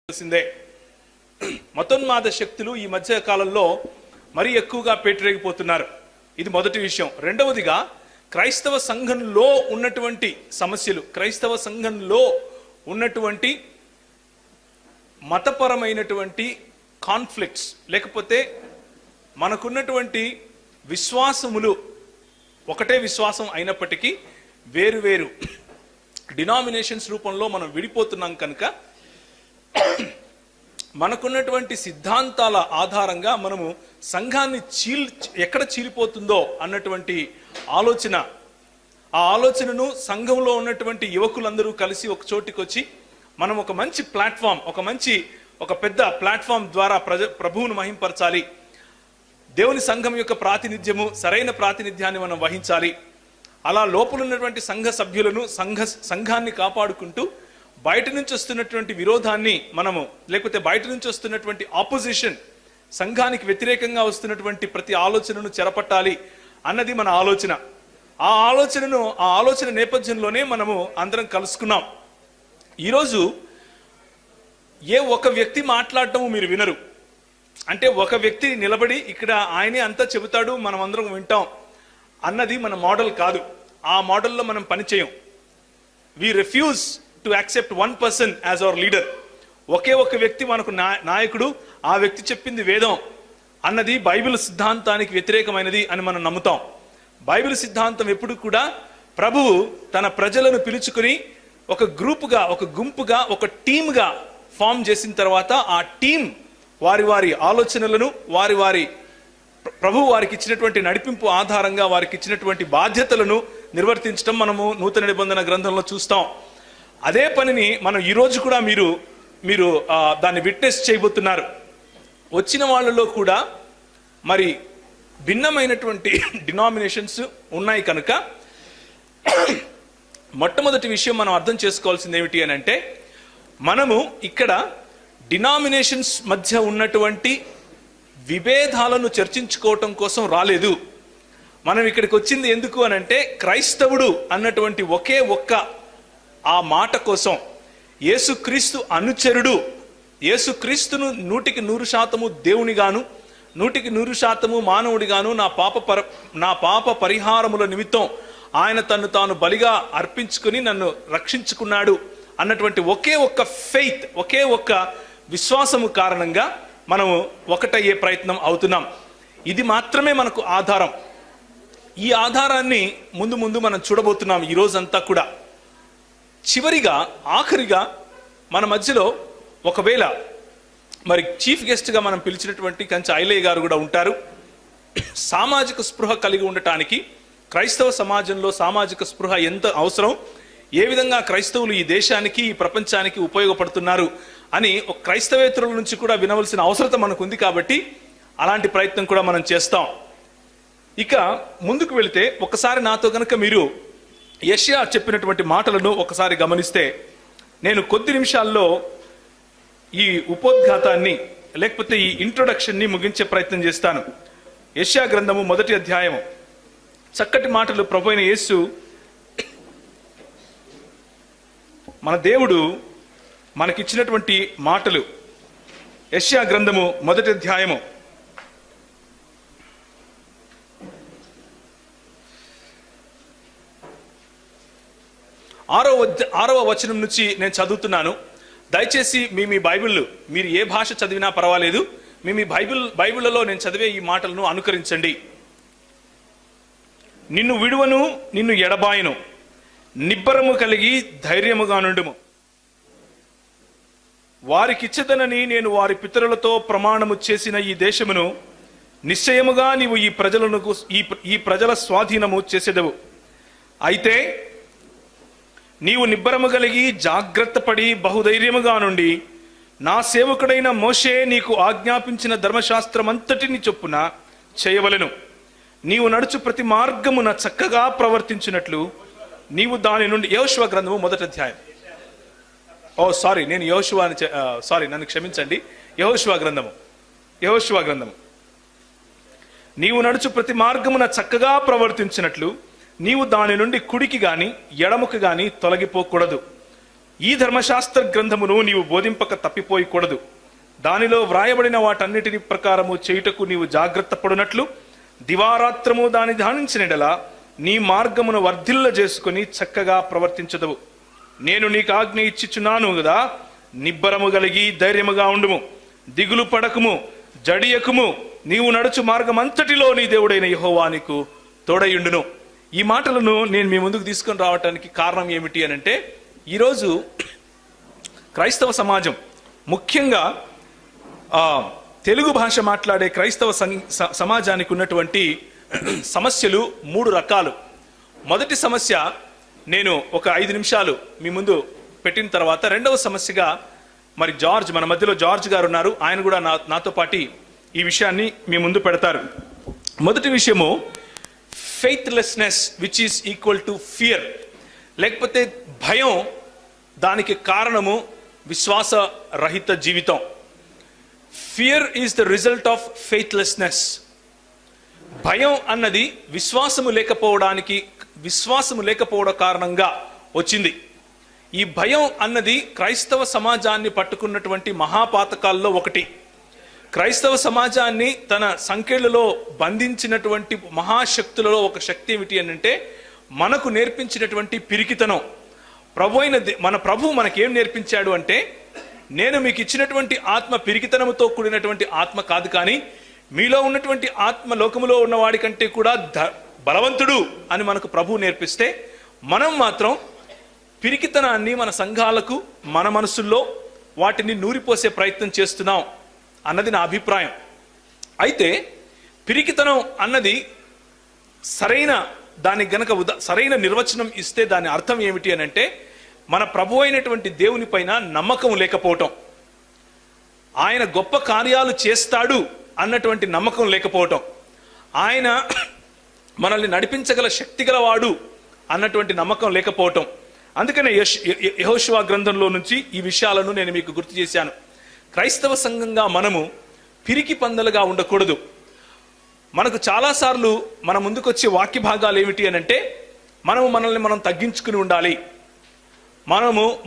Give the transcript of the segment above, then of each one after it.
తెలిసిందే. మతోన్మాద శక్తులు ఈ మధ్య కాలంలో మరీ ఎక్కువగా పేటరేగిపోతున్నారు. ఇది మొదటి విషయం. రెండవదిగా క్రైస్తవ సంఘంలో ఉన్నటువంటి సమస్యలు, క్రైస్తవ సంఘంలో ఉన్నటువంటి మతపరమైనటువంటి కాన్ఫ్లిక్ట్స్, లేకపోతే మనకున్నటువంటి విశ్వాసములు ఒకటే విశ్వాసం అయినప్పటికీ వేరు వేరు డినామినేషన్స్ రూపంలో మనం విడిపోతున్నాం కనుక మనకున్నటువంటి సిద్ధాంతాల ఆధారంగా మనము సంఘాన్ని ఎక్కడ చీలిపోతుందో అన్నటువంటి ఆలోచన, ఆ ఆలోచనను సంఘంలో ఉన్నటువంటి యువకులందరూ కలిసి ఒక చోటికి వచ్చి మనం ఒక మంచి ప్లాట్ఫామ్, ఒక పెద్ద ప్లాట్ఫామ్ ద్వారా ప్రభువును మహింపరచాలి. దేవుని సంఘం యొక్క ప్రాతినిధ్యము, సరైన ప్రాతినిధ్యాన్ని మనం వహించాలి. అలా లోపల ఉన్నటువంటి సంఘ సభ్యులను, సంఘాన్ని కాపాడుకుంటూ బయట నుంచి వస్తున్నటువంటి విరోధాన్ని మనము, లేకపోతే బయట నుంచి వస్తున్నటువంటి ఆపోజిషన్, సంఘానికి వ్యతిరేకంగా వస్తున్నటువంటి ప్రతి ఆలోచనను చెరపట్టాలి అన్నది మన ఆలోచన. ఆ ఆలోచన నేపథ్యంలోనే మనము అందరం కలుసుకున్నాం. ఈరోజు ఏ ఒక వ్యక్తి మాట్లాడటము మీరు వినరు. అంటే ఒక వ్యక్తి నిలబడి ఇక్కడ ఆయనే అంతా చెబుతాడు, మనం అందరం వింటాం అన్నది మన మోడల్ కాదు. ఆ మోడల్లో మనం పనిచేయం. We refuse to accept one person as our leader. ఒకే ఒక వ్యక్తి మనకు నాయకుడు, ఆ వ్యక్తి చెప్పింది వేదం అన్నది బైబిల్ సిద్ధాంతానికి వ్యతిరేకమైనది అని మనం నమ్ముతాం. బైబిల్ సిద్ధాంతం ఎప్పుడు కూడా ప్రభువు తన ప్రజలను పిలుచుకుని ఒక గ్రూపుగా, ఒక గుంపుగా, ఒక టీమ్గా ఫామ్ చేసిన తర్వాత ఆ టీం వారి వారి ఆలోచనలను, వారి ప్రభు వారికి ఇచ్చినటువంటి నడిపింపు ఆధారంగా వారికి ఇచ్చినటువంటి బాధ్యతలను నిర్వర్తించడం మనము నూతన నిబంధన గ్రంథంలో చూస్తాం. అదే పనిని మనం ఈరోజు కూడా మీరు దాన్ని విట్నెస్ చేయబోతున్నారు. వచ్చిన వాళ్ళలో కూడా మరి భిన్నమైనటువంటి డినామినేషన్స్ ఉన్నాయి కనుక మొట్టమొదటి విషయం మనం అర్థం చేసుకోవాల్సింది ఏమిటి అని అంటే, మనము ఇక్కడ డినామినేషన్స్ మధ్య ఉన్నటువంటి విభేదాలను చర్చించుకోవటం కోసం రాలేదు. మనం ఇక్కడికి వచ్చింది ఎందుకు అని అంటే, క్రైస్తవుడు అన్నటువంటి ఒకే ఒక్క ఆ మాట కోసం, యేసుక్రీస్తు అనుచరుడు, యేసుక్రీస్తును 100% దేవునిగాను 100% మానవుడిగాను నా పాప పరిహారముల నిమిత్తం ఆయన తన్ను తాను బలిగా అర్పించుకుని నన్ను రక్షించుకున్నాడు అన్నటువంటి ఒకే ఒక్క ఫెయిత్, ఒకే ఒక్క విశ్వాసము కారణంగా మనము ఒకటయ్యే ప్రయత్నం అవుతున్నాం. ఇది మాత్రమే మనకు ఆధారం. ఈ ఆధారాన్ని ముందు మనం చూడబోతున్నాం ఈ రోజంతా కూడా. చివరిగా, ఆఖరిగా మన మధ్యలో ఒకవేళ మరి చీఫ్ గెస్ట్గా మనం పిలిచినటువంటి కంచె ఐలయ్య గారు కూడా ఉంటారు. సామాజిక స్పృహ కలిగి ఉండటానికి, క్రైస్తవ సమాజంలో సామాజిక స్పృహ ఎంత అవసరం, ఏ విధంగా క్రైస్తవులు ఈ దేశానికి, ఈ ప్రపంచానికి ఉపయోగపడుతున్నారు అని ఒక క్రైస్తవేతరుల నుంచి కూడా వినవలసిన అవసరం మనకు ఉంది. కాబట్టి అలాంటి ప్రయత్నం కూడా మనం చేస్తాం. ఇక ముందుకు వెళితే ఒకసారి నాతో కనుక మీరు యెషయా చెప్పినటువంటి మాటలను ఒకసారి గమనిస్తే, నేను కొద్ది నిమిషాల్లో ఈ ఉపోద్ఘాతాన్ని, లేకపోతే ఈ ఇంట్రొడక్షన్ని ముగించే ప్రయత్నం చేస్తాను. యెషయా గ్రంథము 1వ అధ్యాయము. చక్కటి మాటలు ప్రభు అయిన యేసు, మన దేవుడు మనకిచ్చినటువంటి మాటలు. యెషయా గ్రంథము 1వ అధ్యాయము 6వ వచనం నుంచి నేను చదువుతున్నాను. దయచేసి మీ బైబిల్, మీరు ఏ భాష చదివినా పర్వాలేదు, మీ బైబిళ్లలో నేను చదివే ఈ మాటలను అనుకరించండి. నిన్ను విడువను, నిన్ను ఎడబాయను, నిబ్బరము కలిగి ధైర్యముగా నుండుము. వారికిచ్చదనని నేను వారి పితరులతో ప్రమాణము చేసిన ఈ దేశమును నిశ్చయముగా నీవు ఈ ప్రజల స్వాధీనము చేసేదవు. అయితే నీవు నిబ్బరము కలిగి జాగ్రత్త పడి బహుధైర్యముగా నుండి నా సేవకుడైన మోషే నీకు ఆజ్ఞాపించిన ధర్మశాస్త్రమంతటిని చొప్పున చేయవలెను. నీవు నడుచు ప్రతి మార్గమున చక్కగా ప్రవర్తించినట్లు నీవు దాని నుండి. యెహోషువ గ్రంథము 1వ అధ్యాయం. నేను యెహోషువ నన్ను క్షమించండి. యెహోషువ గ్రంథము. నీవు నడుచు ప్రతి మార్గమున చక్కగా ప్రవర్తించినట్లు నీవు దాని నుండి కుడికి గాని ఎడముకు గాని తొలగిపోకూడదు. ఈ ధర్మశాస్త్ర గ్రంథమును నీవు బోధింపక తప్పిపోయకూడదు. దానిలో వ్రాయబడిన వాటన్నిటిని ప్రకారము చేయుటకు నీవు జాగ్రత్త పడునట్లు దివారాత్రము దాని ధ్యానించినడలా నీ మార్గమును వర్ధిల్ల చేసుకుని చక్కగా ప్రవర్తించదవు. నేను నీకు ఆజ్ఞ ఇచ్చిచున్నాను కదా, నిబ్బరము కలిగి ధైర్యముగా ఉండుము, దిగులు పడకుము, జడియకుము. నీవు నడుచు మార్గమంతటిలో నీ దేవుడైన యెహోవా నీకు తోడయుండును. ఈ మాటలను నేను మీ ముందుకు తీసుకొని రావడానికి కారణం ఏమిటి అని అంటే, ఈరోజు క్రైస్తవ సమాజం, ముఖ్యంగా తెలుగు భాష మాట్లాడే క్రైస్తవ సమాజానికి ఉన్నటువంటి సమస్యలు 3 రకాలు. మొదటి సమస్య నేను ఒక 5 నిమిషాలు మీ ముందు పెట్టిన తర్వాత, రెండవ సమస్యగా మరి మన మధ్యలో జార్జ్ గారు ఉన్నారు, ఆయన కూడా నాతో పాటు ఈ విషయాన్ని మీ ముందు పెడతారు. మొదటి విషయము faithlessness which is equal to fear, లేకపోతే భయం. దానికి కారణము విశ్వాస రహిత జీవితం. Fear is the result of faithlessness. భయం అన్నది విశ్వాసము లేకపోవడం కారణంగా వచ్చింది. ఈ భయం అన్నది క్రైస్తవ సమాజాన్ని పట్టుకున్నటువంటి మహాపాతకాల్లో ఒకటి. క్రైస్తవ సమాజాన్ని తన సంకెళ్లలో బంధించినటువంటి మహాశక్తులలో ఒక శక్తి ఏమిటి అని అంటే, మనకు నేర్పించినటువంటి పిరికితనం. మన ప్రభు మనకేం నేర్పించాడు అంటే, నేను మీకు ఇచ్చినటువంటి ఆత్మ పిరికితనముతో కూడినటువంటి ఆత్మ కాదు, కానీ మీలో ఉన్నటువంటి ఆత్మ లోకములో ఉన్నవాడి కంటే కూడా బలవంతుడు అని మనకు ప్రభు నేర్పిస్తే, మనం మాత్రం పిరికితనాన్ని మన సంఘాలకు, మన మనసుల్లో వాటిని నూరిపోసే ప్రయత్నం చేస్తున్నాం అన్నది నా అభిప్రాయం. అయితే పిరికితనం అన్నది దానికి గనక సరైన నిర్వచనం ఇస్తే దాని అర్థం ఏమిటి అని అంటే, మన ప్రభు అయినటువంటి దేవుని పైన నమ్మకం లేకపోవటం, ఆయన గొప్ప కార్యాలు చేస్తాడు అన్నటువంటి నమ్మకం లేకపోవటం, ఆయన మనల్ని నడిపించగల శక్తి గలవాడు అన్నటువంటి నమ్మకం లేకపోవటం. అందుకనే యెహోషువ గ్రంథంలో నుంచి ఈ విషయాలను నేను మీకు గుర్తు చేశాను. క్రైస్తవ సంఘంగా మనము పిరికి పందలుగా ఉండకూడదు. మనకు చాలాసార్లు మన ముందుకొచ్చే వాక్య భాగాలు ఏమిటి అని అంటే, మనల్ని మనం తగ్గించుకుని ఉండాలి,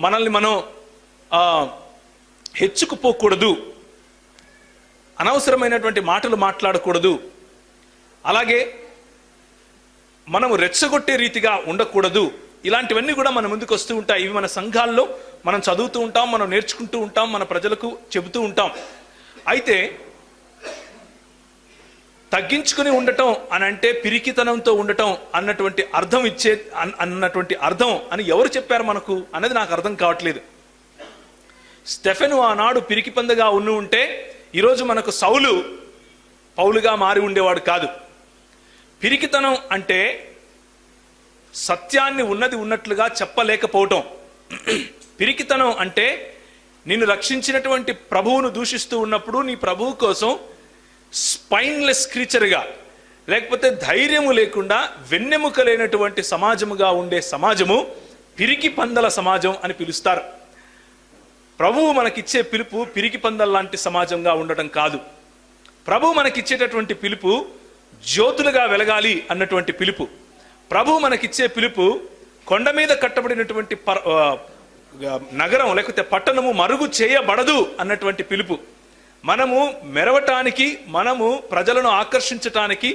మనల్ని మనం హెచ్చుకుపోకూడదు, అనవసరమైనటువంటి మాటలు మాట్లాడకూడదు, అలాగే మనము రెచ్చగొట్టే రీతిగా ఉండకూడదు. ఇలాంటివన్నీ కూడా మన ముందుకు వస్తూ ఉంటాయి. ఇవి మన సంఘాల్లో మనం చదువుతూ ఉంటాం, మనం నేర్చుకుంటూ ఉంటాం, మన ప్రజలకు చెబుతూ ఉంటాం. అయితే తగ్గించుకుని ఉండటం అని అంటే పిరికితనంతో ఉండటం అన్నటువంటి అర్థం అని ఎవరు చెప్పారు మనకు అనేది నాకు అర్థం కావట్లేదు. స్టెఫెను ఆనాడు పిరికి పందగా ఉంటే ఈరోజు మనకు సౌలు పౌలుగా మారి ఉండేవాడు కాదు. పిరికితనం అంటే సత్యాన్ని ఉన్నట్లుగా చెప్పలేకపోవటం. పిరికితనం అంటే నిన్ను రక్షించినటువంటి ప్రభువును దూషిస్తూ ఉన్నప్పుడు నీ ప్రభువు కోసం స్పైన్లెస్ క్రీచర్గా, లేకపోతే ధైర్యము లేకుండా వెన్నెముక లేనటువంటి సమాజముగా ఉండే సమాజము పిరికి పందల సమాజం అని పిలుస్తారు. ప్రభువు మనకిచ్చే పిలుపు పిరికి పందల లాంటి సమాజంగా ఉండటం కాదు. ప్రభువు మనకిచ్చేటటువంటి పిలుపు జ్యోతులుగా వెలగాలి అన్నటువంటి పిలుపు. ప్రభువు మనకిచ్చే పిలుపు కొండ మీద కట్టబడినటువంటి నగరం లేకపోతే పట్టణము మరుగు చేయబడదు అన్నటువంటి పిలుపు. మనము మెరవటానికి, మనము ప్రజలను ఆకర్షించటానికి,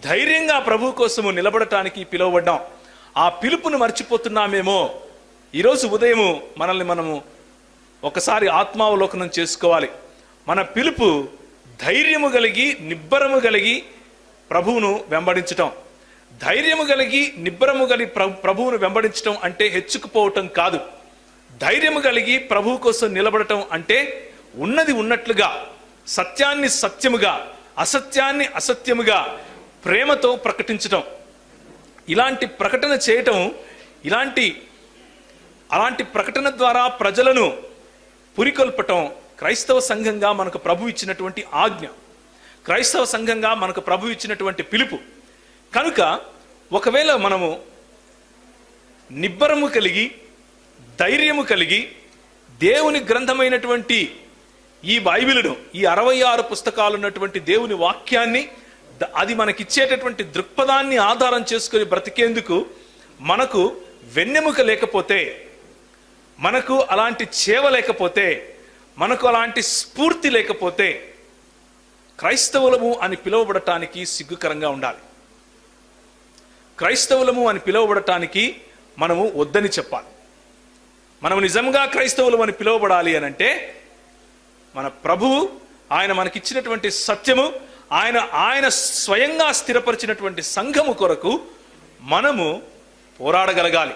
ధైర్యంగా ప్రభు కోసము నిలబడటానికి పిలువబడ్డాం. ఆ పిలుపును మర్చిపోతున్నామేమో. ఈరోజు ఉదయము మనల్ని మనము ఒకసారి ఆత్మావలోకనం చేసుకోవాలి. మన పిలుపు ధైర్యము కలిగి, నిబ్బరము కలిగి ప్రభువును వెంబడించటం. ధైర్యము కలిగి, నిబ్బరము కలిగి ప్రభువును వెంబడించటం అంటే హెచ్చుకుపోవటం కాదు. ధైర్యము కలిగి ప్రభువు కోసం నిలబడటం అంటే ఉన్నది ఉన్నట్లుగా, సత్యాన్ని సత్యముగా, అసత్యాన్ని అసత్యముగా ప్రేమతో ప్రకటించటం. ఇలాంటి ప్రకటన చేయటం, అలాంటి ప్రకటన ద్వారా ప్రజలను పురికొల్పటం క్రైస్తవ సంఘంగా మనకు ప్రభు ఇచ్చినటువంటి ఆజ్ఞ, క్రైస్తవ సంఘంగా మనకు ప్రభు ఇచ్చినటువంటి పిలుపు. కనుక ఒకవేళ మనము నిబ్బరము కలిగి, ధైర్యము కలిగి దేవుని గ్రంథమైనటువంటి ఈ బైబిలును, ఈ 66 పుస్తకాలు ఉన్నటువంటి దేవుని వాక్యాన్ని, అది మనకిచ్చేటటువంటి దృక్పథాన్ని ఆధారం చేసుకొని బ్రతికేందుకు మనకు వెన్నెముక లేకపోతే, మనకు అలాంటి చేవ లేకపోతే, మనకు అలాంటి స్ఫూర్తి లేకపోతే క్రైస్తవులము అని పిలువబడటానికి సిగ్గుకరంగా ఉండాలి. క్రైస్తవులము అని పిలువబడటానికి మనము వద్దని చెప్పాలి. మనము నిజంగా క్రైస్తవులు అని పిలువబడాలి అని అంటే మన ప్రభువు, ఆయన మనకిచ్చినటువంటి సత్యము, ఆయన స్వయంగా స్థిరపరిచినటువంటి సంఘము కొరకు మనము పోరాడగలగాలి.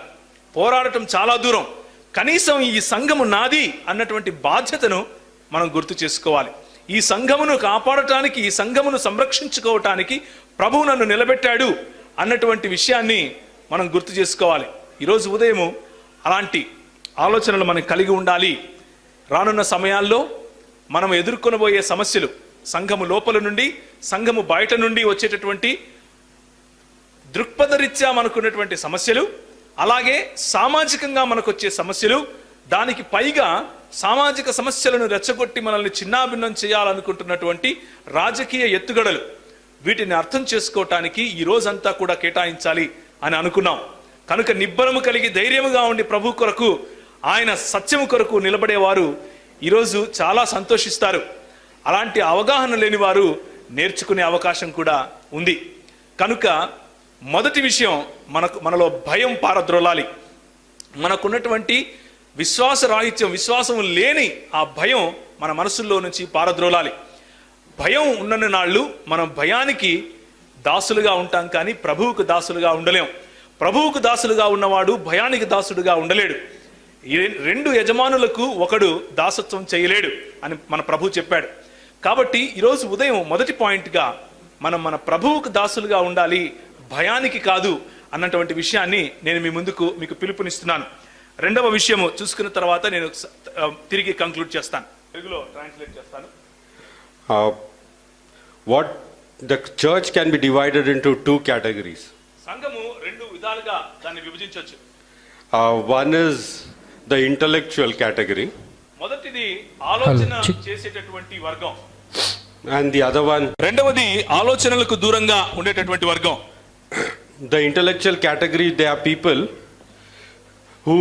పోరాడటం చాలా దూరం. కనీసం ఈ సంఘము నాది అన్నటువంటి బాధ్యతను మనం గుర్తు చేసుకోవాలి. ఈ సంఘమును కాపాడటానికి, ఈ సంఘమును సంరక్షించుకోవటానికి ప్రభువు నన్ను నిలబెట్టాడు అన్నటువంటి విషయాన్ని మనం గుర్తు చేసుకోవాలి. ఈరోజు ఉదయము అలాంటి ఆలోచనలు మనం కలిగి ఉండాలి. రానున్న సమయాల్లో మనం ఎదుర్కొనబోయే సమస్యలు, సంఘము లోపల నుండి, సంఘము బయట నుండి వచ్చేటటువంటి దృక్పథరీత్యా మనకున్నటువంటి సమస్యలు, అలాగే సామాజికంగా మనకు వచ్చే సమస్యలు, దానికి పైగా సామాజిక సమస్యలను రెచ్చగొట్టి మనల్ని చిన్నాభిన్నం చేయాలనుకుంటున్నటువంటి రాజకీయ ఎత్తుగడలు, వీటిని అర్థం చేసుకోవటానికి ఈ రోజంతా కూడా కేటాయించాలి అని అనుకున్నాం. కనుక నిబ్బరము కలిగి ధైర్యముగా ఉండి ప్రభు కొరకు, ఆయన సత్యము కొరకు నిలబడేవారు ఈరోజు చాలా సంతోషిస్తారు. అలాంటి అవగాహన లేని వారు నేర్చుకునే అవకాశం కూడా ఉంది. కనుక మొదటి విషయం, మనలో భయం పారద్రోలాలి. మనకున్నటువంటి విశ్వాసరాహిత్యం, విశ్వాసం లేని ఆ భయం మన మనసుల్లో నుంచి పారద్రోలాలి. భయం ఉన్న నాళ్ళు మనం భయానికి దాసులుగా ఉంటాం, కానీ ప్రభువుకు దాసులుగా ఉండలేం. ప్రభువుకు దాసులుగా ఉన్నవాడు భయానికి దాసుడుగా ఉండలేడు. ఈ రెండు యజమానులకు ఒకడు దాసత్వం చేయలేడు అని మన ప్రభు చెప్పాడు. కాబట్టి ఈరోజు ఉదయం మొదటి పాయింట్గా మనం మన ప్రభువుకు దాసులుగా ఉండాలి, భయానికి కాదు అన్నటువంటి విషయాన్ని నేను మీకు పిలుపునిస్తున్నాను. రెండవ విషయము చూసుకున్న తర్వాత నేను తిరిగి కంక్లూడ్ చేస్తాను, తెలుగులో ట్రాన్స్లేట్ చేస్తాను. What the church can be divided into two categories. సంఘము రెండు విధాలుగా దాన్ని విభజించవచ్చు. One is the intellectual category. మొదటిది ఆలోచన చేసేటటువంటి వర్గం. And the other one, రెండవది ఆలోచనలకు దూరంగా ఉండేటటువంటి వర్గం. the intellectual category, they are people who,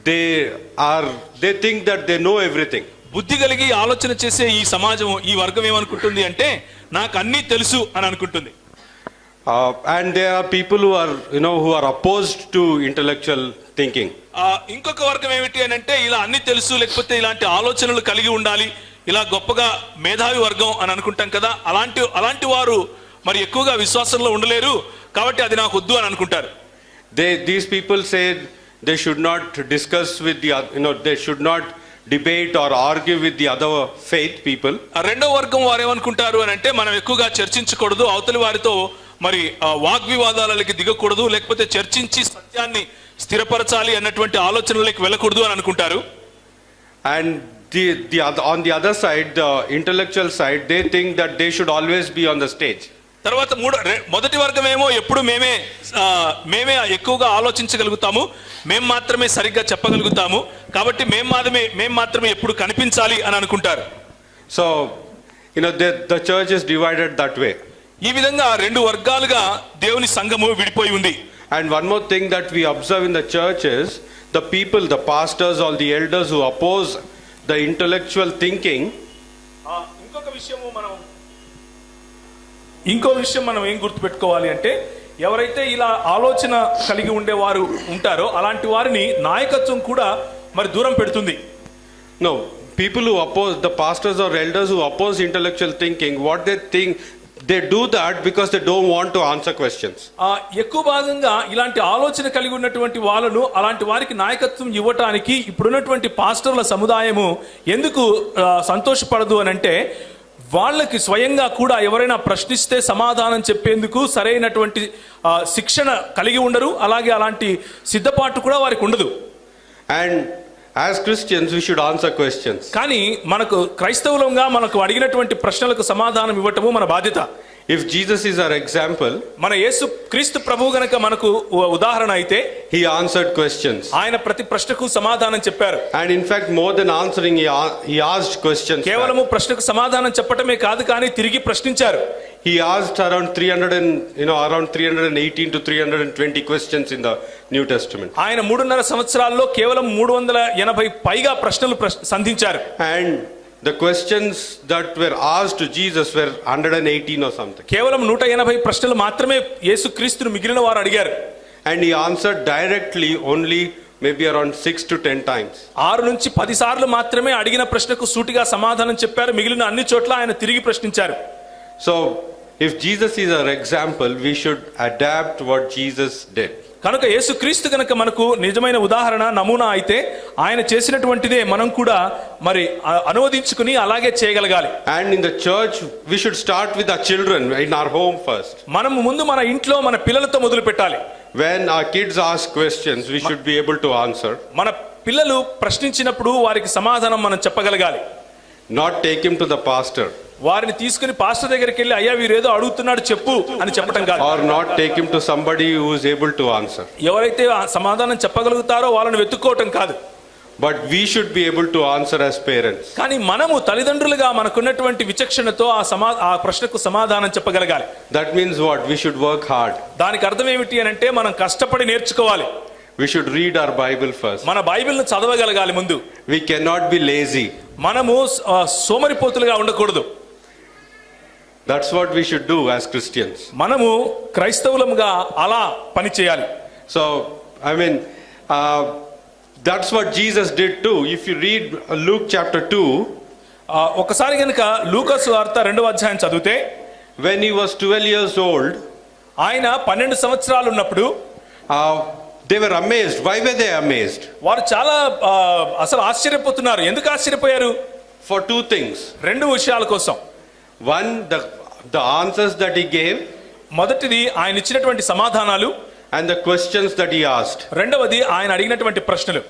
they think that they know everything. బుద్ధి కలిగి ఆలోచన చేసే ఈ సమాజం, ఈ వర్గం ఏమనుకుంటుంది అంటే నాకు అన్నీ తెలుసు అని అనుకుంటుంది. And there are people who are opposed to intellectual thinking. ఇంకొక వర్గం ఏమిటి అని అంటే ఇలా అన్ని తెలుసు, లేకపోతే ఇలాంటి ఆలోచనలు కలిగి ఉండాలి, ఇలా గొప్పగా మేధావి వర్గం అని అనుకుంటాం కదా, అలాంటి వారు మరి ఎక్కువగా విశ్వాసంలో ఉండలేరు, కాబట్టి అది నాకు వద్దు అని అనుకుంటారు. These people say they should not discuss with they should not debate or argue with the other faith people. రెండో వర్గం వారు ఏమనుకుంటారు అని అంటే మనం ఎక్కువగా చర్చించకూడదు, అవతలి వారితో మరి వాగ్వివాదాలకి దిగకూడదు, లేకపోతే చర్చించి సత్యాన్ని స్థిరపరచాలి అన్నటువంటి ఆలోచనలకు వెళ్ళకూడదు అని అనుకుంటారు. And on the other side, the intellectual side, they think that they should always be on the stage. తర్వాత మొదటి వర్గం ఏమో ఎప్పుడు మేమే ఎక్కువగా ఆలోచించగలుగుతాము, మేము మాత్రమే సరిగ్గా చెప్పగలుగుతాము, కాబట్టి మేము మాత్రమే ఎప్పుడు కనిపించాలి అని అనుకుంటారు. So the church is divided that way. ఈ విధంగా రెండు వర్గాలుగా దేవుని సంఘము విడిపోయి ఉంది. And one more thing that we observe in the church is the people, the pastors or the elders who oppose the intellectual thinking. ఇంకో విషయం మనం ఏం గుర్తుపెట్టుకోవాలి అంటే, ఎవరైతే ఇలా ఆలోచన కలిగి ఉండేవారు ఉంటారో అలాంటి వారిని నాయకత్వం కూడా మరి దూరం పెడుతుంది. No, people who oppose, the pastors or elders who oppose intellectual thinking, what they think, they do that because they don't want to answer questions. ఎక్కువ భాగంగా ఇలాంటి ఆలోచన కలిగి ఉన్నటువంటి వాళ్ళను, అలాంటి వారికి నాయకత్వం ఇవ్వటానికి ఇప్పుడున్నటువంటి పాస్టర్ల సముదాయము ఎందుకు సంతోషపడదు అని అంటే, వాళ్ళకి స్వయంగా కూడా ఎవరైనా ప్రశ్నిస్తే సమాధానం చెప్పేందుకు సరైనటువంటి శిక్షణ కలిగి ఉండరు, అలాగే అలాంటి సిద్ధపాటు కూడా వారికి ఉండదు. And as Christians we should answer questions. కానీ మనకు క్రైస్తవులంగా మనకు అడిగినటువంటి ప్రశ్నలకు సమాధానం ఇవ్వటము మన బాధ్యత. If Jesus is our example, మన యేసు క్రీస్తు ప్రభువు గనుక మనకు ఉదాహరణ అయితే, he answered questions. ఆయన ప్రతి ప్రశ్నకు సమాధానం చెప్పారు. And in fact, more than answering, he asked questions. కేవలము ప్రశ్నకు సమాధానం చెప్పటమే కాదు, కానీ తిరిగి ప్రశ్నించారు. He asked around 318 to 320 questions in the New Testament. ఆయన 3.5 సంవత్సరాల్లో కేవలం 380 పైగా ప్రశ్నలు సంధించారు. And the questions that were asked to Jesus were 118 or something. కేవలం 180 ప్రశ్నలు మాత్రమే యేసుక్రీస్తును మిగిలిన వారు అడిగారు. And he answered directly only maybe around 6 to 10 times. 6 నుంచి 10 సార్లు మాత్రమే అడిగిన ప్రశ్నకు సూటిగా సమాధానం చెప్పారు. మిగిలిన అన్ని చోట్ల ఆయన తిరిగి ప్రశ్నించారు. So if Jesus is our example, we should adapt what Jesus did. కనుక యేసుక్రీస్తు కనుక మనకు నిజమైన ఉదాహరణ నమూనా అయితే ఆయన చేసినటువంటిదే మనం కూడా మరి అనువదించుకుని అలాగే చేయగలగాలి. And in the church we should start with our children in our home first. మనం ముందు మన ఇంట్లో మన పిల్లలతో మొదలు పెట్టాలి. When our kids ask questions, we should be able to answer. మన పిల్లలు ప్రశ్నించినప్పుడు వారికి సమాధానం మనం చెప్పగలగాలి. Not take him to the pastor. వారిని తీసుకుని పాస్టర్ దగ్గరికి వెళ్ళి అయ్యా వీరేదో అడుగుతున్నాడు చెప్పు అని చెప్పడం కాదు. Or not take him to somebody who is able to answer. ఎవరైతే సమాధానం చెప్పగలుగుతారో వాళ్ళని వెతుక్కోవటం కాదు. But we should be able to answer as parents. కానీ మనము తల్లిదండ్రులుగా మనకున్నటువంటి విచక్షణతో ఆ ప్రశ్నకు సమాధానం చెప్పగలగాలి. That means what? We should work hard. దానికి అర్థం ఏమిటి అని అంటే మనం కష్టపడి నేర్చుకోవాలి. We should read our Bible first. మన బైబిల్ను చదవగలగాలి ముందు. We cannot be lazy. మనము సోమరిపోతులుగా ఉండకూడదు. That's what we should do as Christians. మనము క్రైస్తవులముగా అలా పని చేయాలి. So, I mean, that's what Jesus did too. If you read Luke chapter 2, ఒకసారి కనుక లూకాసు వార్త 2వ అధ్యాయం చదివితే, when he was 12 years old, ఆయన 12 సంవత్సరాలు ఉన్నప్పుడు they were amazed. Why were they amazed? వారు చాలా అసలు ఆశ్చర్యపోతున్నారు. ఎందుకు ఆశ్చర్యపోయారు? For two things. 2 విషయాల కోసం. One, the answers that he gave, మొదటిది ఆయన ఇచ్చినటువంటి సమాధానాలు, and the questions that he asked. రెండవది ఆయన అడిగినటువంటి ప్రశ్నలు.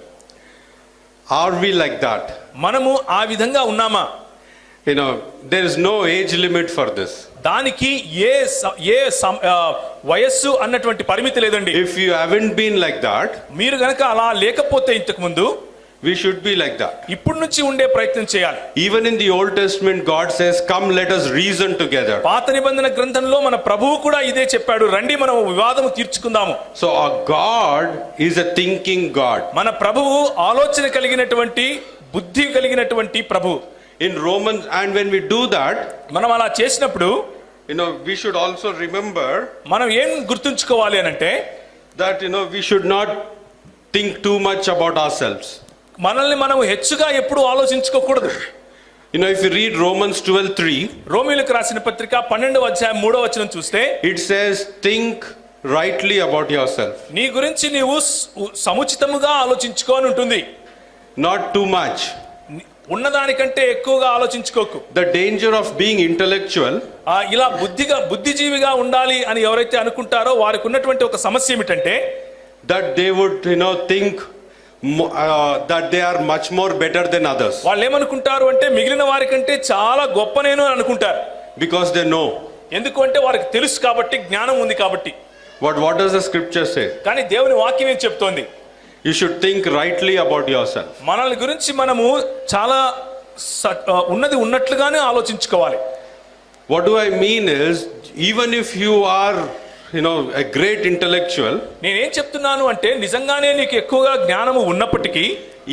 Are we like that? మనము ఆ విధంగా ఉన్నామా? You know, there is no age limit for this. దానికి ఏ వయస్సు అన్నటువంటి పరిమితి లేదండి. If you haven't been like that, మీరు గనక అలా లేకపోతే ఇంతకు ముందు, we should be like that. ఇప్పుడు నుంచి ఉండే ప్రయత్నం చేయాలి. Even in the Old Testament, God says, "Come, let us reason together." పాత నిబంధన గ్రంథంలో మన ప్రభువు కూడా ఇదే చెప్పాడు, రండి మనం వివాదము తీర్చుకుందాము. So our God is a thinking God. మన ప్రభువు ఆలోచన కలిగినటువంటి, బుద్ధి కలిగినటువంటి ప్రభువు. In Romans, and when we do that, మనం అలా చేసినప్పుడు, you know, we should also remember మనం ఏం గుర్తుంచుకోవాలి అనంటే, that, you know, we should not think too much about ourselves. మనల్ని మనం హెచ్చుగా ఎప్పుడు ఆలోచించుకోకూడదు. You know, if you read Romans 12:3, రోమీయులకు రాసిన పత్రిక 12వ అధ్యాయం 3వ వచనం చూస్తే, it says, "Think rightly about yourself." నీ గురించి నీవు సముచితముగా ఆలోచించుకో అని ఉంటుంది. Not too much. ఉన్నదానికంటే ఎక్కువగా ఆలోచించుకోకు. The danger of being intellectual, ఇలా బుద్ధిజీవిగా ఉండాలి అని ఎవరైతే అనుకుంటారో వారికి ఉన్నటువంటి ఒక సమస్య ఏమిటంటే, that they would, you know, think that they are much more better than others. వాళ్ళు ఏమనుకుంటారు అంటే మిగిలిన వారికంటే చాలా గొప్ప నేను అని అనుకుంటారు. Because they know. ఎందుకు అంటే వారికి తెలుసు కాబట్టి, జ్ఞానం ఉంది కాబట్టి. What does the scripture say? కానీ దేవుని వాక్యం ఏం చెప్తోంది? You should think rightly about yourself. మనల్ని గురించి మనము చాలా ఉన్నది ఉన్నట్లుగానే ఆలోచించుకోవాలి. What do I mean is, even if you are, you know, a great intellectual, నేనేం చెప్తున్నాను అంటే నిజంగానే నీకు ఎక్కువగా జ్ఞానము ఉన్నప్పటికీ,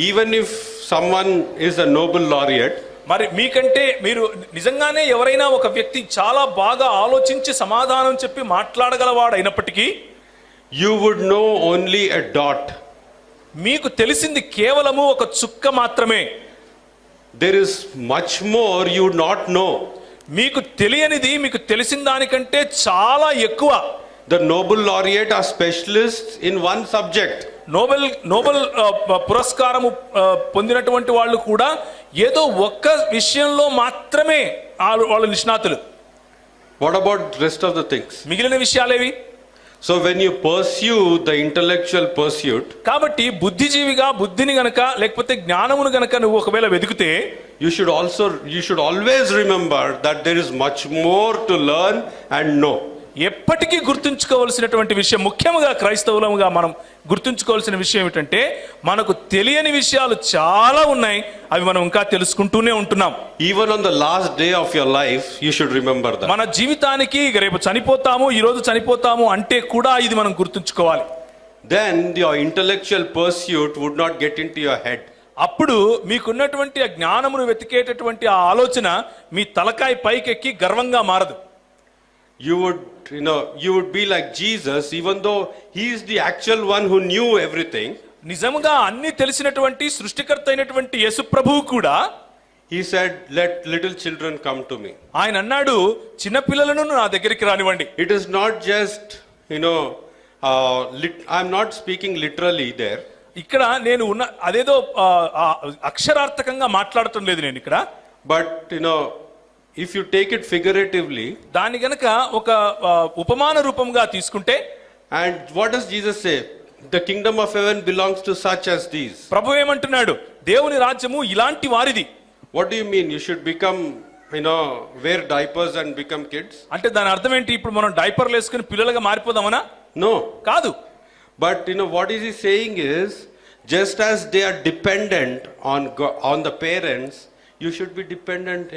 even if someone is a Nobel laureate, మరి మీకంటే మీరు నిజంగానే ఎవరైనా ఒక వ్యక్తి చాలా బాగా ఆలోచించి సమాధానం చెప్పి మాట్లాడగలవాడు అయినప్పటికీ, you would know only a dot. మీకు తెలిసింది కేవలము ఒక చుక్క మాత్రమే. There is much more you not know. మీకు తెలియనిది మీకు తెలిసిన దానికంటే చాలా ఎక్కువ. The Nobel laureate are specialists in one subject. Nobel పురస్కారము పొందినటువంటి వాళ్ళు కూడా ఏదో ఒక్క విషయంలో మాత్రమే వాళ్ళు నిష్ణాతులు. What about rest of the things? మిగిలిన విషయాలేవి? So when you pursue the intellectual pursuit, కాబట్టి బుద్ధిజీవిగా బుద్ధిని గనక లేకపోతే జ్ఞానమును గనక నువ్వు ఒకవేళ వెతికితే, you should always remember that there is much more to learn and know. ఎప్పటికీ గుర్తుంచుకోవాల్సినటువంటి విషయం, ముఖ్యంగా క్రైస్తవులముగా మనం గుర్తుంచుకోవాల్సిన విషయం ఏమిటంటే, మనకు తెలియని విషయాలు చాలా ఉన్నాయి, అవి మనం ఇంకా తెలుసుకుంటూనే ఉంటున్నాం. Even on the last day of your life, you should remember that. మన జీవితానికి రేపు చనిపోతాము, ఈ రోజు చనిపోతాము అంటే కూడా ఇది మనం గుర్తుంచుకోవాలి. then your intellectual pursuit would not get into your head. అప్పుడు మీకున్నటువంటి ఆ జ్ఞానమును వెతికేటటువంటి ఆ ఆలోచన మీ తలకాయ పైకెక్కి గర్వంగా మారదు. You would be like Jesus, even though he is the actual one who knew everything. నిజంగా అన్ని తెలిసినటువంటి సృష్టికర్త అయినటువంటి యేసు ప్రభువు కూడా He said, let little children come to me. ఆయన అన్నాడు, చిన్న పిల్లలను నా దగ్గరికి రానివ్వండి. It is not just, I'm not speaking literally there. ఇక్కడ నేను ఉన్న అదేదో అక్షరార్థకంగా మాట్లాడటం లేదు నేను ఇక్కడ. But if you take it figuratively, దాని గనక ఒక ఉపమాన రూపంగా తీసుకుంటే, and what does Jesus say? The kingdom of heaven belongs to such as these. ప్రభు ఏమంటున్నాడు? దేవుని రాజ్యము ఇలాంటి వారిది. What do you mean? You should become, wear diapers and become kids? అంటే దాని అర్థం ఏంటి? ఇప్పుడు మనం డైపర్లు వేసుకుని పిల్లలుగా మారిపోదామనా? No. కాదు. But what is he saying is, just as they are dependent on the parents, you should be dependent,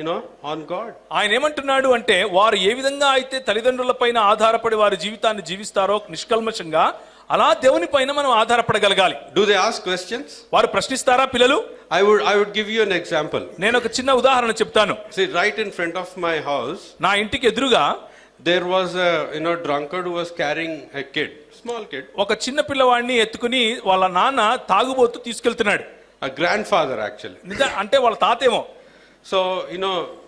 on God. ఆయన ఏమంటున్నాడు అంటే, వారు ఏ విధంగా అయితే తల్లిదండ్రులపైన ఆధారపడి వారి జీవితాన్ని జీవిస్తారో నిష్కల్మషంగా, అలా దేవుని పైన మనం ఆధారపడగలగాలి. Do they ask questions? వారు ప్రశ్నిస్తారా పిల్లలు? I would give you an example. నేను ఒక చిన్న ఉదాహరణ చెప్తాను. See, right in front of my house, నా ఇంటికి ఎదురుగా there was a drunkard who was carrying a kid, small kid. ఒక చిన్న పిల్లవాడిని ఎత్తుకుని వాళ్ళ నాన్న తాగుబోతు తీసుకెళ్తున్నాడు. A grandfather actually. అంటే వాళ్ళ తాతేమో. So,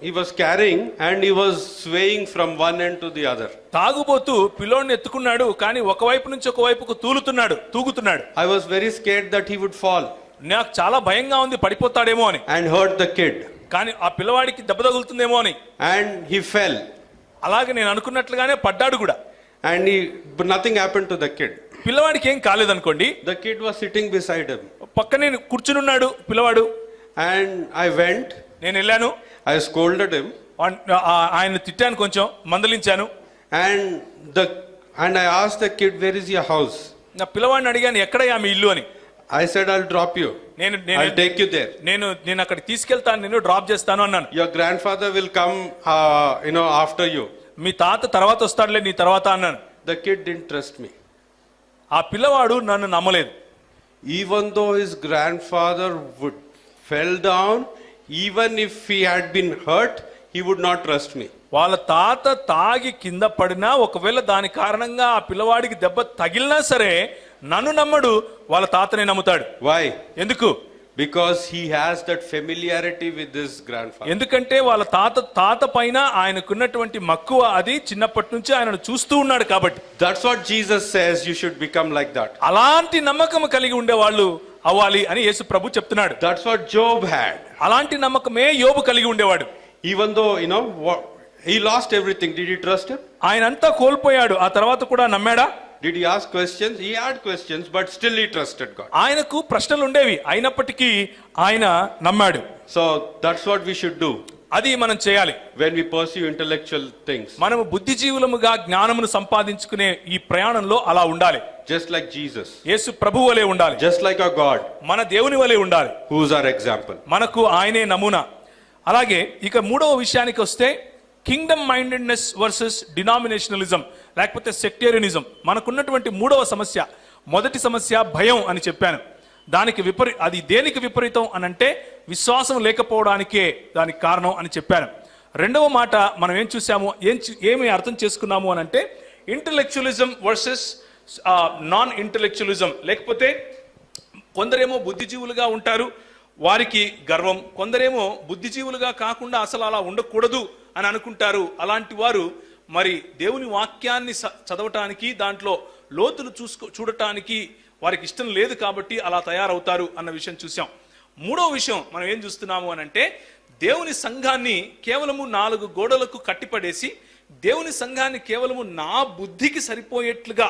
he was carrying and he was swaying from one end to the other. తాగుబోతు పిల్లోడిని ఎత్తుకున్నాడు, కానీ ఒకవైపు నుంచి ఒకవైపుకు తూగుతున్నాడు. I was very scared that he would fall. నాకు చాలా భయంగా ఉంది పడిపోతాడేమో అని. And hurt the kid. కానీ ఆ పిల్లవాడికి దెబ్బ తగులుతుందేమో అని. And he fell. అలాగే నేను అనుకున్నట్లుగానే పడ్డాడు కూడా. And but nothing happened to the kid. పిల్లవాడికి ఏం కాలేదనుకోండి. The kid was sitting beside him. పక్కనే కూర్చుని ఉన్నాడు పిల్లవాడు. And I went. నేను వెళ్ళాను. I scolded him. ఆయన తిట్టాను, కొంచెం మందలించాను. And I asked the kid, where is your house? నా పిల్లవాడిని అడిగాను, ఎక్కడయ్యా మీ ఇల్లు అని. I said, I'll drop you. I'll take you there. నేను అక్కడికి తీసుకెళ్తాను, నేను డ్రాప్ చేస్తాను అన్నాను. Your grandfather will come, after you. మీ తాత తర్వాత వస్తాడులే నీ తర్వాత అన్నాను. The kid didn't trust me. ఆ పిల్లవాడు నన్ను నమ్మలేదు. Even though his grandfather fell down, even if he had been hurt, he would not trust me. వాళ్ళ తాత తాగి కింద పడినా, ఒకవేళ దాని కారణంగా ఆ పిల్లవాడికి దెబ్బ తగిలినా సరే నన్ను నమ్మడు, వాళ్ళ తాతనే నమ్ముతాడు. Why? ఎందుకు? Because he has that familiarity with his grandfather. ఎందుకంటే వాళ్ళ తాత పైన ఆయనకున్నటువంటి మక్కువ, అది చిన్నప్పటి నుంచి ఆయనను చూస్తూ ఉన్నాడు కాబట్టి. That's what Jesus says, you should become like that. అలాంటి నమ్మకం కలిగి ఉండేవాళ్ళు అవ్వాలి అని యేసు ప్రభు చెప్తున్నాడు. That's what Job had. అలాంటి నమ్మకమే యోబు కలిగి ఉండేవాడు. Even though he lost everything, did he trust him? ఆయన అంతా కోల్పోయాడు, ఆ తర్వాత కూడా నమ్మాడా? Did he ask questions? He had questions, but still he trusted God. ఆయనకు ప్రశ్నలు ఉండేవి, అయినప్పటికీ ఆయన నమ్మాడు. So that's what we should do. అది మనం చేయాలి. When we pursue intellectual things, మనము బుద్ధిజీవులముగా జ్ఞానమును సంపాదించుకునే ఈ ప్రయాణంలో అలా ఉండాలి. just like Jesus, యేసు ప్రభువు వలె ఉండాలి. just like our God, మన దేవుని వలె ఉండాలి. who is our example. మనకు ఆయనే నమూనా. అలాగే ఇక మూడవ విషయానికి వస్తే, కింగ్డమ్ మైండెడ్నెస్ వర్సెస్ డినామినేషనలిజం లేకపోతే సెక్టేరియనిజం. మనకున్నటువంటి మూడవ సమస్య, మొదటి సమస్య భయం అని చెప్పాను. దానికి అది దేనికి విపరీతం అనంటే విశ్వాసం లేకపోవడానికే దానికి కారణం అని చెప్పాను. రెండవ మాట మనం ఏం చూసాము, ఏమి అర్థం చేసుకున్నాము అనంటే ఇంటలెక్చువలిజం వర్సెస్ నాన్ ఇంటలెక్చువలిజం. లేకపోతే కొందరేమో బుద్ధిజీవులుగా ఉంటారు, వారికి గర్వం. కొందరేమో బుద్ధిజీవులుగా కాకుండా అసలు అలా ఉండకూడదు అని అనుకుంటారు. అలాంటి వారు మరి దేవుని వాక్యాన్ని చదవటానికి, దాంట్లో లోతులు చూడటానికి వారికి ఇష్టం లేదు కాబట్టి అలా తయారవుతారు అన్న విషయం చూసాం. మూడో విషయం మనం ఏం చూస్తున్నాము అనంటే, దేవుని సంఘాన్ని కేవలము 4 గోడలకు కట్టిపడేసి, దేవుని సంఘాన్ని కేవలము నా బుద్ధికి సరిపోయేట్లుగా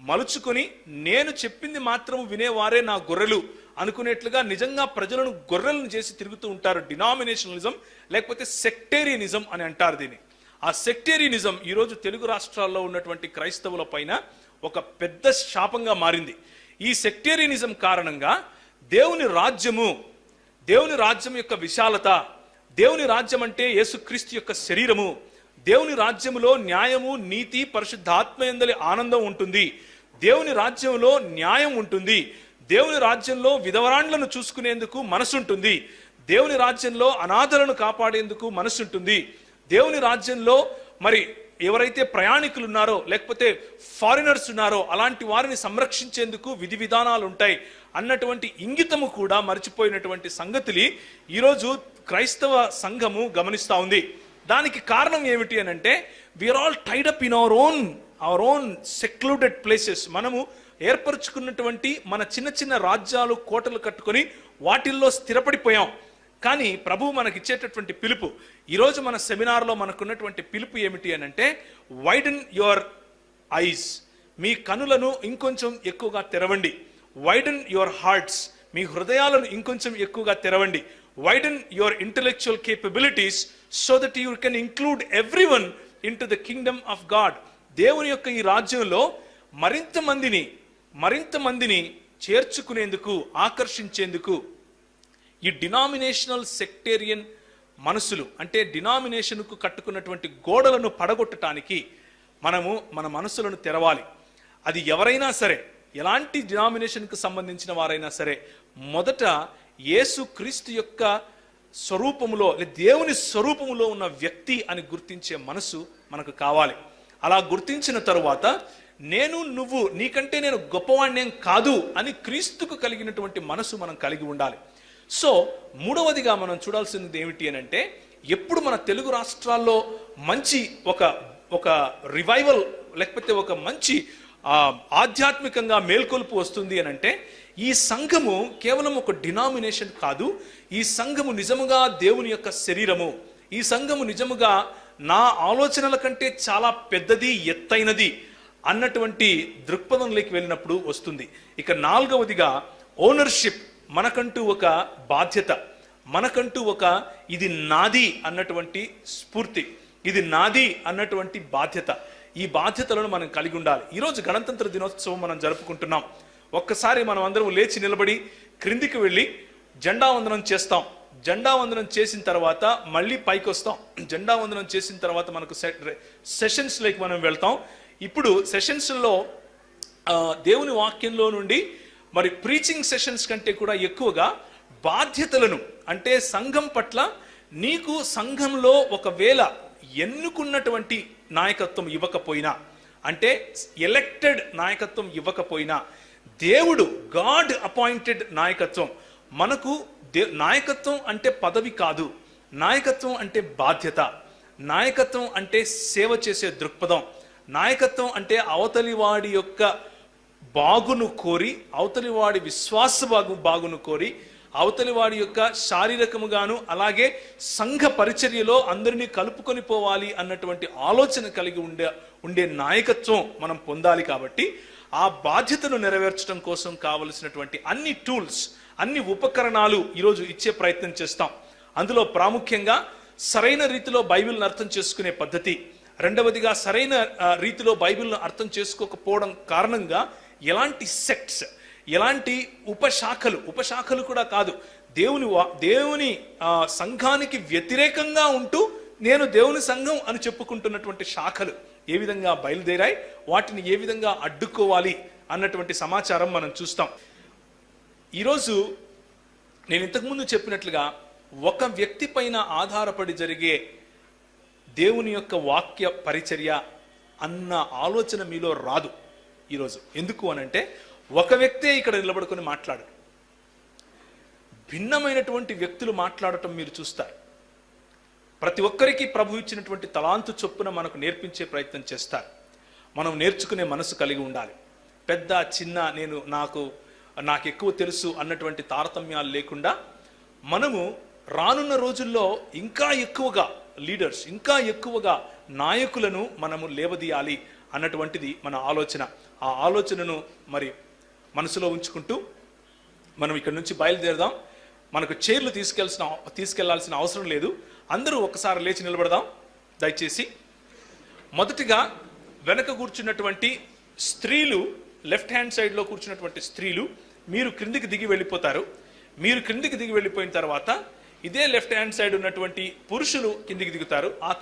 మలుచుకొని, నేను చెప్పింది మాత్రం వినేవారే నా గొర్రెలు అనుకునేట్లుగా నిజంగా ప్రజలను గొర్రెలను చేసి తిరుగుతూ ఉంటారు. డినామినేషనలిజం లేకపోతే సెక్టేరియనిజం అని అంటారు దీన్ని. ఆ సెక్టేరియనిజం ఈరోజు తెలుగు రాష్ట్రాల్లో ఉన్నటువంటి క్రైస్తవుల పైన ఒక పెద్ద శాపంగా మారింది. ఈ సెక్టేరియనిజం కారణంగా దేవుని రాజ్యం యొక్క విశాలత, దేవుని రాజ్యం అంటే యేసుక్రీస్తు యొక్క శరీరము, దేవుని రాజ్యములో న్యాయము, నీతి, పరిశుద్ధాత్మయందలి ఆనందం ఉంటుంది. దేవుని రాజ్యంలో న్యాయం ఉంటుంది, దేవుని రాజ్యంలో విధవరాండ్లను చూసుకునేందుకు మనసుంటుంది, దేవుని రాజ్యంలో అనాథలను కాపాడేందుకు మనసుంటుంది, దేవుని రాజ్యంలో మరి ఎవరైతే ప్రయాణికులు ఉన్నారో లేకపోతే ఫారినర్స్ ఉన్నారో అలాంటి వారిని సంరక్షించేందుకు విధి విధానాలు ఉంటాయి అన్నటువంటి ఇంగితము కూడా మర్చిపోయినటువంటి సంగతులు ఈరోజు క్రైస్తవ సంఘము గమనిస్తూ ఉంది. దానికి కారణం ఏమిటి అని అంటే, we are all tied up in our own secluded places. మనము ఏర్పరచుకున్నటువంటి మన చిన్న చిన్న రాజ్యాలు, కోటలు కట్టుకొని వాటిల్లో స్థిరపడిపోయాం. కానీ ప్రభు మనకిచ్చేటటువంటి పిలుపు, ఈరోజు మన సెమినార్లో మనకున్నటువంటి పిలుపు ఏమిటి అని అంటే, వైడన్ యువర్ ఐస్, మీ కనులను ఇంకొంచెం ఎక్కువగా తెరవండి. వైడన్ యువర్ హార్ట్స్, మీ హృదయాలను ఇంకొంచెం ఎక్కువగా తెరవండి. వైడన్ your intellectual capabilities so that you can include everyone in to the Kingdom of God. దేవుని యొక్క ఈ రాజ్యంలో మరింత మందిని చేర్చుకునేందుకు, ఆకర్షించేందుకు ఈ డినామినేషనల్ సెక్టేరియన్ మనసులు అంటే డినామినేషన్కు కట్టుకున్నటువంటి గోడలను పడగొట్టడానికి మనము మన మనసులను తెరవాలి. అది ఎవరైనా సరే, ఎలాంటి డినామినేషన్కు సంబంధించిన వారైనా సరే, మొదట యేసు క్రీస్తు యొక్క స్వరూపములో దేవుని స్వరూపములో ఉన్న వ్యక్తి అని గుర్తించే మనసు మనకు కావాలి. అలా గుర్తించిన తరువాత నువ్వు నీకంటే నేను గొప్పవాణ్ణేం కాదు అని క్రీస్తుకు కలిగినటువంటి మనసు మనం కలిగి ఉండాలి. సో మూడవదిగా మనం చూడాల్సింది ఏమిటి అని అంటే, ఎప్పుడు మన తెలుగు రాష్ట్రాల్లో మంచి ఒక రివైవల్ లేకపోతే ఒక మంచి ఆధ్యాత్మికంగా మేల్కొల్పు వస్తుంది అని అంటే, ఈ సంఘము కేవలం ఒక డినామినేషన్ కాదు, ఈ సంఘము నిజముగా దేవుని యొక్క శరీరము, ఈ సంఘము నిజముగా నా ఆలోచనల కంటే చాలా పెద్దది, ఎత్తైనది అన్నటువంటి దృక్పథంలోకి వెళ్ళినప్పుడు వస్తుంది. ఇక నాలుగవదిగా ఓనర్షిప్, మనకంటూ ఒక బాధ్యత, మనకంటూ ఒక ఇది నాది అన్నటువంటి స్ఫూర్తి, ఇది నాది అన్నటువంటి బాధ్యత. ఈ బాధ్యతలను మనం కలిగి ఉండాలి. ఈరోజు గణతంత్ర దినోత్సవం మనం జరుపుకుంటున్నాం. ఒక్కసారి మనం అందరం లేచి నిలబడి క్రిందికి వెళ్ళి జెండా వందనం చేస్తాం. జెండా వందనం చేసిన తర్వాత మళ్ళీ పైకి వస్తాం. జెండా వందనం చేసిన తర్వాత మనకు సెషన్స్లోకి మనం వెళ్తాం. ఇప్పుడు సెషన్స్లో దేవుని వాక్యంలో నుండి మరి ప్రీచింగ్ సెషన్స్ కంటే కూడా ఎక్కువగా బాధ్యతలను, అంటే సంఘం పట్ల నీకు సంఘంలో ఒకవేళ ఎన్నుకున్నటువంటి నాయకత్వం ఇవ్వకపోయినా, అంటే ఎలక్టెడ్ నాయకత్వం ఇవ్వకపోయినా, దేవుడు గాడ్ అపాయింటెడ్ నాయకత్వం మనకు నాయకత్వం అంటే పదవి కాదు, నాయకత్వం అంటే బాధ్యత, నాయకత్వం అంటే సేవ చేసే దృక్పథం, నాయకత్వం అంటే అవతలి వాడి యొక్క బాగును కోరి, అవతలి వాడి విశ్వాస బాగును కోరి, అవతలి వాడి యొక్క శారీరకముగాను అలాగే సంఘ పరిచర్యలో అందరినీ కలుపుకొని పోవాలి అన్నటువంటి ఆలోచన కలిగి ఉండే నాయకత్వం మనం పొందాలి. కాబట్టి ఆ బాధ్యతను నెరవేర్చడం కోసం కావలసినటువంటి అన్ని టూల్స్, అన్ని ఉపకరణాలు ఈరోజు ఇచ్చే ప్రయత్నం చేస్తాం. అందులో ప్రాముఖ్యంగా సరైన రీతిలో బైబిల్ని అర్థం చేసుకునే పద్ధతి, రెండవదిగా సరైన రీతిలో బైబిల్ను అర్థం చేసుకోకపోవడం కారణంగా ఎలాంటి సెక్ట్స్, ఎలాంటి ఉపశాఖలు కూడా కాదు, దేవుని సంఘానికి వ్యతిరేకంగా ఉంటూ నేను దేవుని సంఘం అని చెప్పుకుంటున్నటువంటి శాఖలు ఏ విధంగా బయలుదేరాయి, వాటిని ఏ విధంగా అడ్డుకోవాలి అన్నటువంటి సమాచారం మనం చూస్తాం. ఈరోజు నేను ఇంతకుముందు చెప్పినట్లుగా ఒక వ్యక్తి పైన ఆధారపడి జరిగే దేవుని యొక్క వాక్య పరిచర్య అన్న ఆలోచన మీలో రాదు ఈరోజు. ఎందుకు అనంటే, ఒక వ్యక్తే ఇక్కడ నిలబడుకొని మాట్లాడు, భిన్నమైనటువంటి వ్యక్తులు మాట్లాడటం మీరు చూస్తారు. ప్రతి ఒక్కరికి ప్రభు ఇచ్చినటువంటి తలాంతు చొప్పున మనకు నేర్పించే ప్రయత్నం చేస్తారు. మనం నేర్చుకునే మనసు కలిగి ఉండాలి. పెద్ద చిన్న, నాకు ఎక్కువ తెలుసు అన్నటువంటి తారతమ్యాలు లేకుండా మనము రానున్న రోజుల్లో ఇంకా ఎక్కువగా లీడర్స్, ఇంకా ఎక్కువగా నాయకులను మనము లేవదీయాలి అన్నటువంటిది మన ఆలోచన. ఆ ఆలోచనను మరి మనసులో ఉంచుకుంటూ మనం ఇక్కడ నుంచి బయలుదేరదాం. మనకు చైర్లు తీసుకెళ్లాల్సిన అవసరం లేదు. అందరూ ఒకసారి లేచి నిలబడదాం దయచేసి. మొదటిగా వెనక కూర్చున్నటువంటి స్త్రీలు, లెఫ్ట్ హ్యాండ్ సైడ్లో కూర్చున్నటువంటి స్త్రీలు, మీరు క్రిందికి దిగి వెళ్ళిపోతారు. మీరు క్రిందికి దిగి వెళ్ళిపోయిన తర్వాత ఇదే లెఫ్ట్ హ్యాండ్ సైడ్ ఉన్నటువంటి పురుషులు కిందికి దిగుతారు. ఆ